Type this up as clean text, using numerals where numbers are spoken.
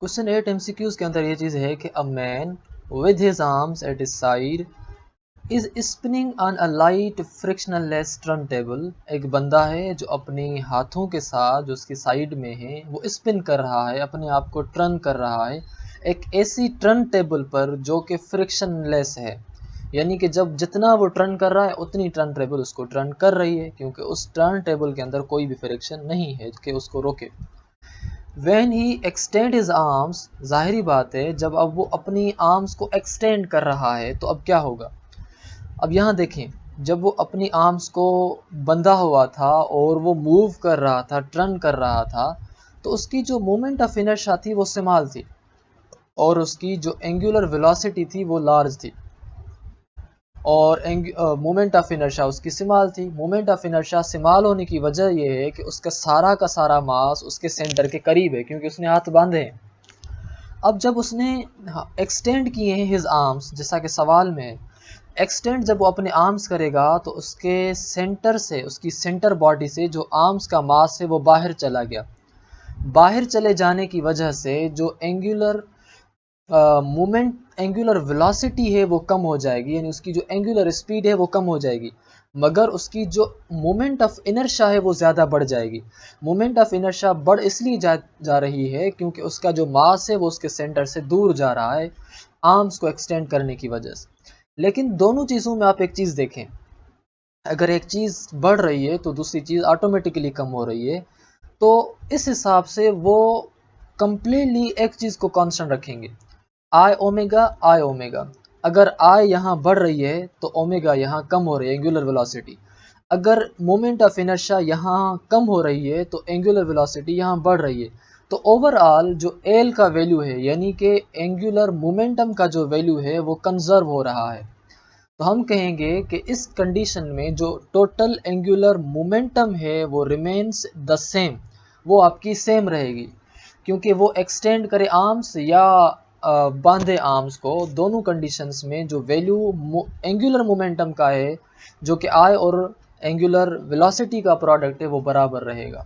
Question 8 MCQs के अंदर ये चीज़ है कि a man with his arms at his side is spinning on a light frictionless turn table. एक बंदा है जो अपने हाथों के साथ जो उसकी साइड में है वो स्पिन कर रहा है, अपने आप को टर्न कर रहा है एक ऐसी टर्न टेबल पर जो कि फ्रिक्शनलेस है, यानी कि जब जितना वो टर्न कर रहा है उतनी टर्न टेबल उसको टर्न कर रही है, क्योंकि उस टर्न टेबल के अंदर कोई भी फ्रिक्शन नहीं है कि उसको रोके। When he extend his arms, ज़ाहिरी बात है जब अब वो अपनी आर्म्स को एक्सटेंड कर रहा है तो अब क्या होगा। अब यहाँ देखें, जब वो अपनी आर्म्स को बंधा हुआ था और वो मूव कर रहा था, टर्न कर रहा था, तो उसकी जो मोमेंट ऑफ इनर्शिया थी वो स्मॉल थी और उसकी जो एंगुलर वेलोसिटी थी वो लार्ज थी, और मोमेंट ऑफ इनर्शिया उसकी स्मॉल थी। मोमेंट ऑफ इनर्शिया स्मॉल होने की वजह यह है कि उसका सारा का सारा मास उसके सेंटर के करीब है, क्योंकि उसने हाथ बांधे हैं। अब जब उसने एक्सटेंड किए हैं हिज आर्म्स, जैसा कि सवाल में है, एक्सटेंड जब वो अपने आर्म्स करेगा तो उसके सेंटर से, उसकी सेंटर बॉडी से जो आर्म्स का मास है वो बाहर चला गया। बाहर चले जाने की वजह से जो एंगुलर मोमेंट, एंगुलर वेलोसिटी है वो कम हो जाएगी, यानी उसकी जो एंगुलर स्पीड है वो कम हो जाएगी, मगर उसकी जो मोमेंट ऑफ इनर्शिया है वो ज़्यादा बढ़ जाएगी। मोमेंट ऑफ इनर्शिया बढ़ इसलिए जा रही है क्योंकि उसका जो मास है वो उसके सेंटर से दूर जा रहा है आर्म्स को एक्सटेंड करने की वजह से। लेकिन दोनों चीज़ों में आप एक चीज़ देखें, अगर एक चीज़ बढ़ रही है तो दूसरी चीज़ ऑटोमेटिकली कम हो रही है, तो इस हिसाब से वो कंप्लीटली एक चीज़ को कांस्टेंट रखेंगे, आई ओमेगा। अगर आई यहाँ बढ़ रही है तो ओमेगा यहाँ कम हो रही है, एंगुलर वेलोसिटी। अगर मोमेंट ऑफ इनर्शिया यहाँ कम हो रही है तो एंगुलर वेलोसिटी यहाँ बढ़ रही है। तो ओवरऑल जो एल का वैल्यू है, यानी कि एंगुलर मोमेंटम का जो वैल्यू है वो कंजर्व हो रहा है। तो हम कहेंगे कि इस कंडीशन में जो टोटल एंगुलर मोमेंटम है वो रिमेन्स द सेम, वो आपकी सेम रहेगी, क्योंकि वो एक्सटेंड करे आर्म्स या बांधे आर्म्स को, दोनों कंडीशंस में जो वैल्यू एंगुलर मोमेंटम का है जो कि आई और एंगुलर वेलोसिटी का प्रोडक्ट है वो बराबर रहेगा।